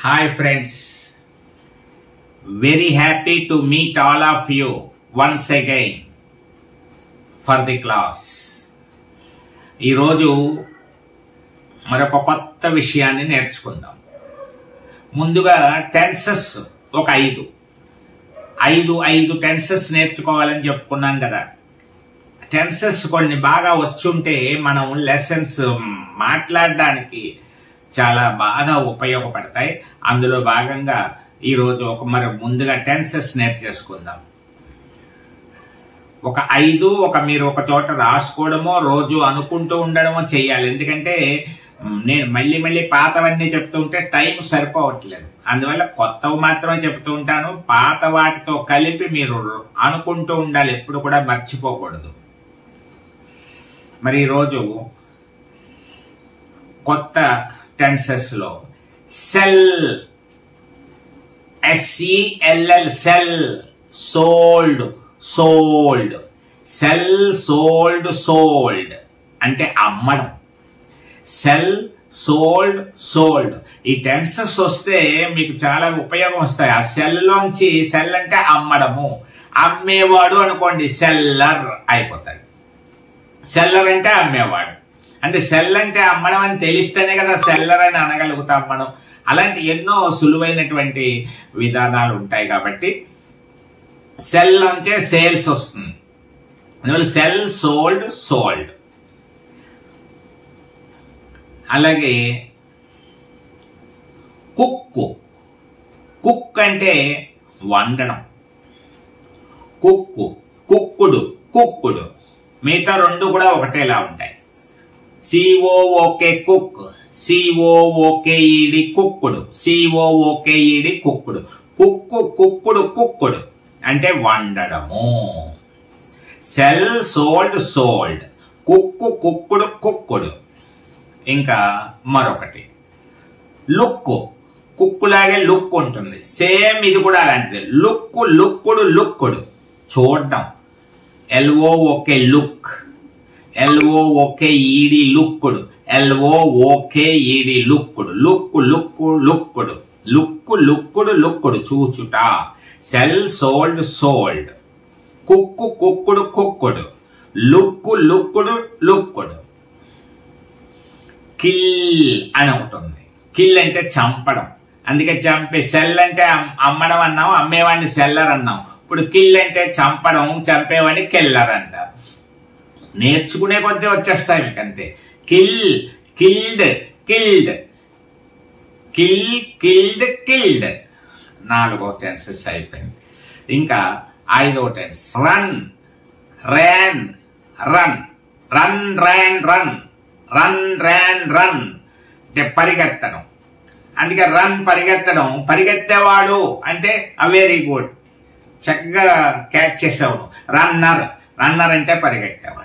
Hi friends, very happy to meet all of you once again for the class. ఈ రోజు మరొక కొత్త విషయాన్ని నేర్చుకుందాం. ముందుగా టెన్సెస్ ఒక ఐదు టెన్సెస్ నేర్చుకోవాలని చెప్పుకున్నాం కదా. టెన్సెస్ కొన్ని బాగా వచ్చుంటే మనం లెసన్స్ మాట్లాడడానికి చాలా బాగా ఉపయోగపడతాయి. అందులో భాగంగా ఈరోజు మరి ముందుగా టెన్సెస్ నేర్చేసుకుందాం. మీరు ఒక చోట రాసుకోవడమో రోజు అనుకుంటూ ఉండడమో చెయ్యాలి. ఎందుకంటే నేను మళ్ళీ పాతవన్నీ చెప్తూ ఉంటే టైం సరిపోవట్లేదు. అందువల్ల కొత్తవి మాత్రమే చెప్తూ ఉంటాను. పాత వాటితో కలిపి మీరు అనుకుంటూ ఉండాలి, ఎప్పుడు కూడా మర్చిపోకూడదు. మరి ఈరోజు కొత్త టెన్సెస్ లో cell, SELL, cell, sold, cell, sold అంటే అమ్మడం. సెల్, సోల్డ్ ఈ టెన్సెస్ వస్తే మీకు చాలా ఉపయోగం వస్తాయి. ఆ సెల్ లోంచి, సెల్ అంటే అమ్మడము, అమ్మేవాడు అనుకోండి సెల్లర్ అయిపోతాడు. సెల్లర్ అంటే అమ్మేవాడు. అంటే సెల్ అంటే అమ్మడం అని తెలిస్తేనే కదా సెల్లర్ అని అనగలుగుతాం మనం. అలాంటి ఎన్నో సులువైనటువంటి విధానాలు ఉంటాయి. కాబట్టి సెల్ నుంచే సేల్స్ వస్తుంది. అందువల్ల సెల్, సోల్డ్. అలాగే కుక్ అంటే వండడం. కుక్కుడు మిగతా రెండు కూడా ఒకటేలా ఉంటాయి. COOK cook, COOKED కుక్కుడు, COOKED కుక్కుడు. కుక్కుడు అంటే వండడము. Cell, sold, కుక్కుడు. ఇంకా మరొకటి కుక్కులాగే లుక్ ఉంటుంది. సేమ్ ఇది కూడా అలాంటిది. లుక్కుడు చూడడం. LOOK లుక్, LOOKED లుక్కుడు, LOOKED లుక్కుడు చూచుట. సెల్, సోల్డ్, కుక్కుడు, లుక్కుడు. కిల్ అని ఉంటుంది. కిల్ అంటే చంపడం. అందుకే సెల్ అంటే అమ్మడం అన్నాం, అమ్మేవాడిని సెల్లర్ అన్నాం. ఇప్పుడు కిల్ అంటే చంపడం, చంపేవాడిని కిల్లర్ అంటారు. నేర్చుకునే కొద్దీ వచ్చేస్తాయి మీకు అంతే. కిల్డ్ 4వ టెన్సెస్ అయిపోయింది. ఇంకా 5వ టెన్స్ రన్, అంటే పరిగెత్తడం. అందుకే పరిగెత్తడం. పరిగెత్తేవాడు అంటే వెరీ గుడ్, చక్కగా క్యాచ్ చేసావు. రన్నర్ అంటే పరిగెత్తేవాడు.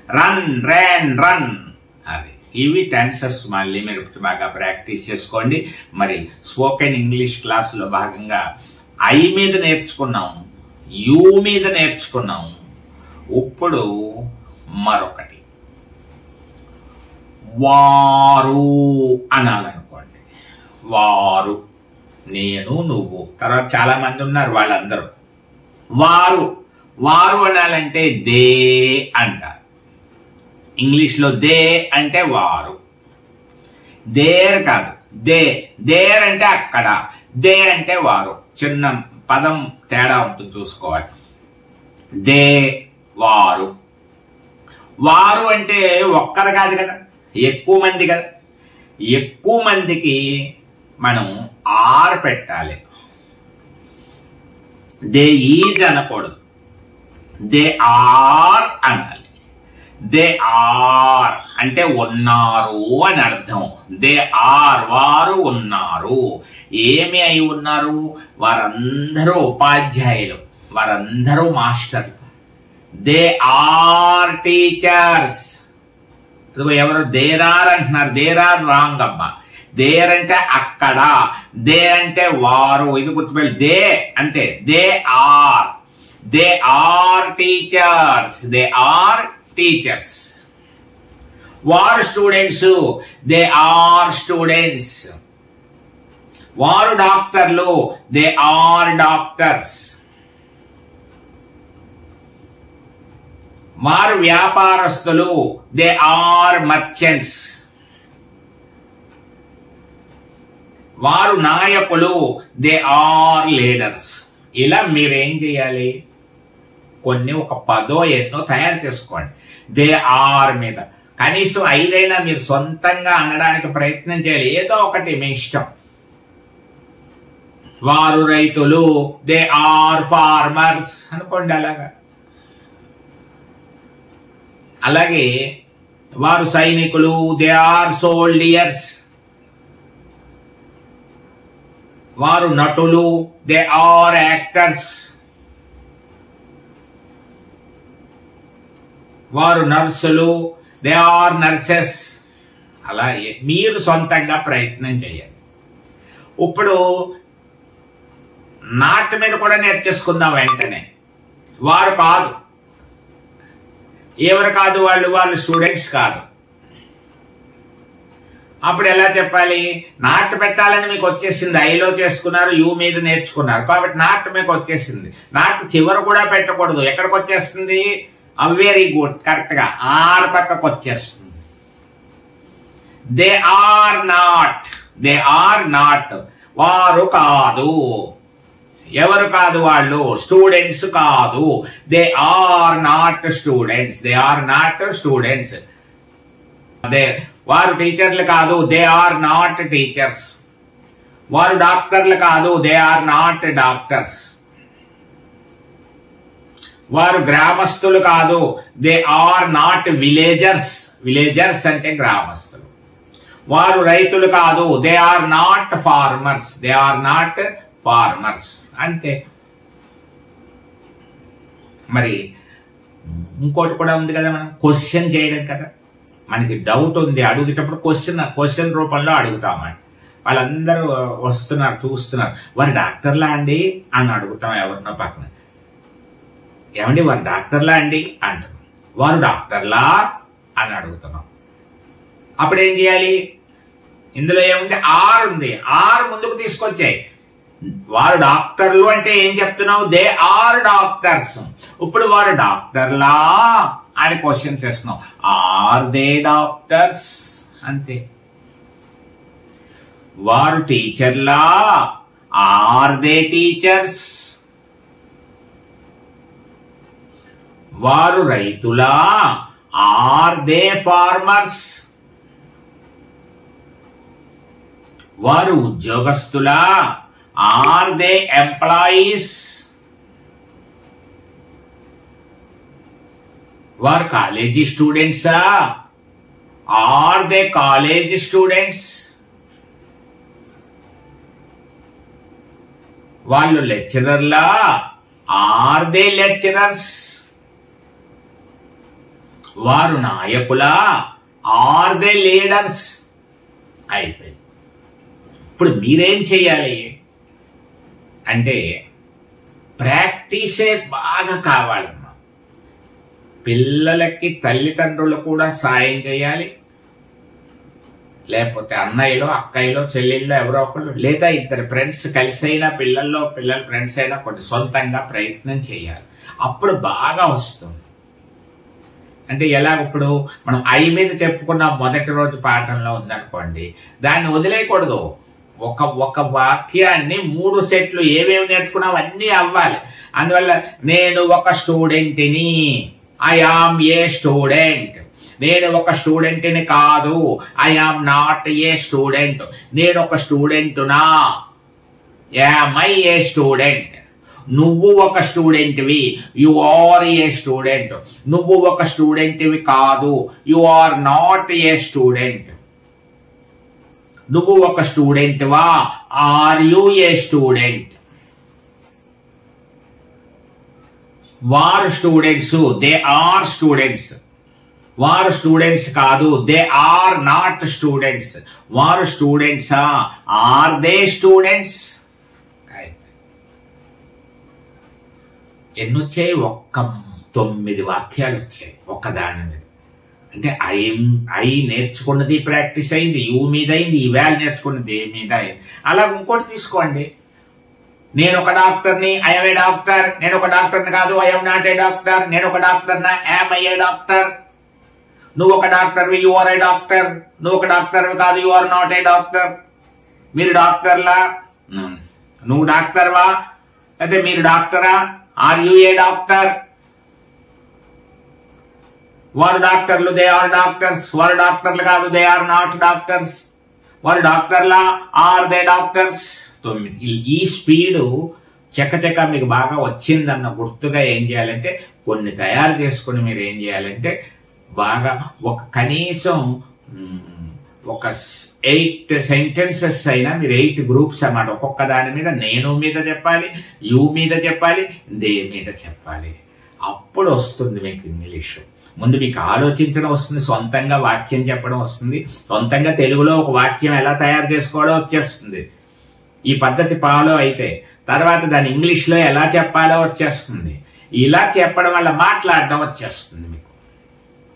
రన్ అది. ఇవి టెన్సెస్. మళ్ళీ మీరు బాగా ప్రాక్టీస్ చేసుకోండి. మరి స్పోకెన్ ఇంగ్లీష్ క్లాసులో భాగంగా ఐ మీద నేర్చుకున్నాం, యూ మీద నేర్చుకున్నాం. ఇప్పుడు మరొకటి వారు అనాలనుకోండి. వారు, నేను, నువ్వు, తర్వాత చాలా మంది ఉన్నారు, వాళ్ళందరూ. వారు అనాలంటే దే అంటారు. ఇంగ్లీష్ లో దే అంటే వారు. దేర్ కాదు, దేర్ అంటే అక్కడ, దే అంటే వారు. చిన్న పదం తేడా ఉంటుంది, చూసుకోవాలి. దే, వారు అంటే ఒక్కరు కాదు కదా, ఎక్కువ మంది కదా. ఎక్కువ మందికి మనం ఆర్ పెట్టాలి. దే ఈజ్ అనకూడదు, దే ఆర్ అనాలి. దే ఆర్ అంటే ఉన్నారు అని అర్థం. దే ఆర్ వారు ఉన్నారు. ఏమి అయి ఉన్నారు? వారందరూ ఉపాధ్యాయులు, వారందరూ మాస్టర్లు. They are teachers. ఎవరు దేర్ ఆర్ అంటున్నారు? దేర్ ఆర్ రాంగ్ అమ్మా. దేర్ అంటే అక్కడ, దే అంటే వారు. ఇది గుర్తుపెట్టి. దే అంటే దే ఆర్ టీచర్స్. వారు స్టూడెంట్స్, దే ఆర్ స్టూడెంట్స్. వారు డాక్టర్లు, దే ఆర్ డాక్టర్స్. వారు వ్యాపారస్తులు, దే ఆర్ మర్చెంట్స్. వారు నాయకులు, దే ఆర్ లీడర్స్. ఇలా మీరేం చేయాలి, కొన్ని ఒక 10 ఎన్నో తయారు చేసుకోండి. దే ఆర్ మీద కనీసం 5 అయినా మీరు సొంతంగా అనడానికి ప్రయత్నం చేయాలి. ఏదో ఒకటి మీ ఇష్టం. వారు రైతులు, దే ఆర్ ఫార్మర్స్ అనుకోండి. అలాగే వారు సైనికులు, దే ఆర్ సోల్డియర్స్. వారు నటులు, దే ఆర్ యాక్టర్స్. వారు నర్సులు, దే ఆర్ నర్సెస్. అలా మీరు సొంతంగా ప్రయత్నం చేయండి. ఇప్పుడు నాట్ మీద కూడా నేర్చేసుకుందాం వెంటనే. వారు కాదు, ఎవరు కాదు, వాళ్ళు స్టూడెంట్స్ కాదు. అప్పుడు ఎలా చెప్పాలి, నాట్ పెట్టాలని మీకు వచ్చేసింది. ఐలో చేసుకున్నారు, యూ మీద నేర్చుకున్నారు కాబట్టి నాట్ మీకు వచ్చేసింది. నాట్ చివర కూడా పెట్టకూడదు. ఎక్కడికి వచ్చేస్తుంది, వెరీ గుడ్, కరెక్ట్ గా ఆర్ పక్కకు వచ్చేస్తుంది. They are not, they are not. వారు కాదు, ఎవరు కాదు, వాళ్ళు స్టూడెంట్స్ కాదు. They are not students, they are not students. వారు టీచర్లు కాదు, దే ఆర్ నాట్ టీచర్స్. వారు డాక్టర్లు కాదు, దే ఆర్ నాట్ డాక్టర్స్. వారు గ్రామస్తులు కాదు, they are not villagers. Villagers అంటే గ్రామస్తులు. వారు రైతులు కాదు, they are not farmers. They are not farmers. అంతే. మరి ఇంకోటి కూడా ఉంది కదా, మనం క్వశ్చన్ చేయడం కదా. మనకి డౌట్ ఉంది, అడుగుటప్పుడు క్వశ్చన్ రూపంలో అడుగుతామండి. వాళ్ళందరూ వస్తున్నారు, చూస్తున్నారు. వారు డాక్టర్లా అండి అని అడుగుతాం ఎవరినో పక్కన. ఏమండి వారు డాక్టర్లా అండి అంటారు. వారు డాక్టర్లా అని అడుగుతున్నాం. అప్పుడు ఏం చేయాలి, ఇందులో ఏముంది, ఆర్ ఉంది. ఆర్ ముందుకు తీసుకొచ్చాయి. వారు డాక్టర్లు అంటే ఏం చెప్తున్నావు, దే ఆర్ డాక్టర్స్. ఇప్పుడు వారు డాక్టర్లా అని క్వశ్చన్ చేస్తున్నాం. ఆర్ దే డాక్టర్స్, అంతే. వారు టీచర్లా, ఆర్ దే టీచర్స్. వారు రైతులా, ఆర్ దే ఫార్మర్స్. వారు ఉద్యోగస్తులా, ఆర్ దే ఎంప్లాయీస్. వారు కాలేజీ స్టూడెంట్సా, ఆర్ దే కాలేజ్ స్టూడెంట్స్. వాళ్ళు లెక్చరర్లా, ఆర్ దే లెక్చరర్స్. వారు నాయకులా, ఆర్ దే లీడర్స్. అయిపోయింది. ఇప్పుడు మీరేం చేయాలి అంటే ప్రాక్టీసే బాగా కావాలమ్మా. పిల్లలకి తల్లిదండ్రులు కూడా సాయం చేయాలి, లేకపోతే అన్నయ్యలో అక్కయ్యలో చెల్లెళ్ళలో ఎవరో ఒకళ్ళు, లేదా ఇద్దరు ఫ్రెండ్స్ కలిసి అయినా, పిల్లల ఫ్రెండ్స్ అయినా కొన్ని సొంతంగా ప్రయత్నం చేయాలి. అప్పుడు బాగా వస్తుంది. అంటే ఎలా, ఇప్పుడు మనం ఐ మీద చెప్పుకున్న మొదటి రోజు పాఠంలో ఉందనుకోండి, దాన్ని వదిలేయకూడదు. ఒక వాక్యాన్ని 3 సెట్లు ఏమేమి నేర్చుకున్నావు అన్నీ అవ్వాలి. అందువల్ల నేను ఒక స్టూడెంట్ని, ఐ ఆమ్ ఏ స్టూడెంట్. నేను ఒక స్టూడెంట్ని కాదు, I am not a student. నేను ఒక స్టూడెంటునా, యామ్ ఐ ఏ స్టూడెంట్. నువ్వు ఒక స్టూడెంట్వి, యు ఆర్ ఏ స్టూడెంట్. నువ్వు ఒక స్టూడెంట్వి కాదు, you are not a student. నువ్వు ఒక స్టూడెంట్వా, ఆర్ యు ఏ స్టూడెంట్. వారు స్టూడెంట్స్, దే ఆర్ స్టూడెంట్స్. వారు స్టూడెంట్స్ కాదు, దే ఆర్ నాట్ స్టూడెంట్స్. వారు స్టూడెంట్సా, ఆర్ దే స్టూడెంట్స్. ఎన్నొచ్చాయి, 9 వాక్యాలు వచ్చాయి ఒక్కదాని మీద. అంటే ఐ నేర్చుకున్నది ప్రాక్టీస్ అయింది, యూ మీద అయింది, ఈవేళ నేర్చుకున్నది ఏ మీద అయింది. అలా ఇంకోటి తీసుకోండి, నేను ఒక డాక్టర్ని, ఐఎమ్ ఏ డాక్టర్. నేను ఒక డాక్టర్ని కాదు, ఐఎమ్ నాట్ ఏ డాక్టర్. నేను ఒక డాక్టర్ నా, యామ్ ఏ డాక్టర్. నువ్వు ఒక డాక్టర్వి, యు ఆర్ ఏ డాక్టర్. నువ్వు ఒక డాక్టర్వి కాదు, you are not a doctor. మీరు డాక్టర్లా, నువ్వు డాక్టర్వా, అయితే మీరు డాక్టరా, ఆర్ యు ఏ డాక్టర్. వారు డాక్టర్లు, దే ఆర్ డాక్టర్స్. వారు డాక్టర్లు కాదు, దే ఆర్ నాట్ డాక్టర్స్. వారు డాక్టర్లా, ఆర్ దే డాక్టర్స్. 9. ఈ స్పీడు చెక్క మీకు బాగా వచ్చిందన్న గుర్తుగా ఏం చేయాలంటే కొన్ని తయారు చేసుకుని మీరు ఏం చేయాలంటే బాగా ఒక కనీసం ఒక 8 సెంటెన్సెస్ అయినా మీరు 8 గ్రూప్స్ అన్నమాట. ఒక్కొక్క దాని మీద నేను మీద చెప్పాలి, యూ మీద చెప్పాలి, దే మీద చెప్పాలి. అప్పుడు వస్తుంది మీకు ఇంగ్లీషు. ముందు మీకు ఆలోచించడం వస్తుంది, సొంతంగా వాక్యం చెప్పడం వస్తుంది, సొంతంగా తెలుగులో ఒక వాక్యం ఎలా తయారు చేసుకోవాలో వచ్చేస్తుంది. ఈ పద్ధతి ఫాలో అయితే తర్వాత దాన్ని ఇంగ్లీష్లో ఎలా చెప్పాలో వచ్చేస్తుంది. ఇలా చెప్పడం వల్ల మాట్లాడడం వచ్చేస్తుంది.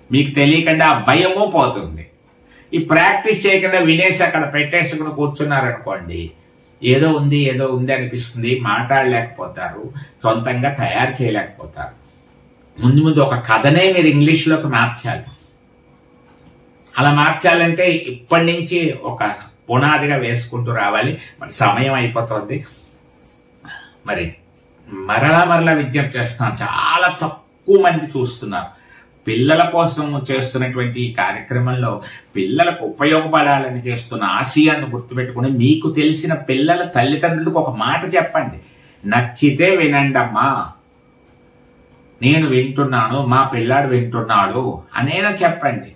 మీకు తెలియకుండా ఆ భయము పోతుంది. ఈ ప్రాక్టీస్ చేయకుండా వినేసి అక్కడ పెట్టేసుకుని కూర్చున్నారనుకోండి, ఏదో ఉంది అనిపిస్తుంది, మాట్లాడలేకపోతారు, సొంతంగా తయారు చేయలేకపోతారు. ముందు ఒక కథనే మీరు ఇంగ్లీష్లోకి మార్చాలి. అలా మార్చాలంటే ఇప్పటి నుంచి ఒక పునాదిగా వేసుకుంటూ రావాలి. మరి సమయం అయిపోతుంది. మరి మరలా విజ్ఞప్తి చేస్తున్నాను, చాలా తక్కువ మంది చూస్తున్నారు. పిల్లల కోసం చేస్తున్నటువంటి ఈ కార్యక్రమంలో పిల్లలకు ఉపయోగపడాలని చేస్తున్న ఆశయాన్ని గుర్తుపెట్టుకుని మీకు తెలిసిన పిల్లల తల్లిదండ్రులకు ఒక మాట చెప్పండి, నచ్చితే వినండమ్మా, నేను వింటున్నాను, మా పిల్లాడు వింటున్నాడు అనేనా చెప్పండి.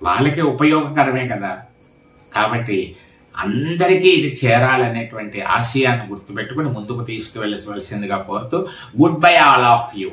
వాళ్ళకి ఉపయోగకరమే కదా. కాబట్టి అందరికీ ఇది చేరాలనేటువంటి ఆశయాన్ని గుర్తుపెట్టుకుని ముందుకు తీసుకువెళ్ళవలసిందిగా కోరుతూ good bye all of you.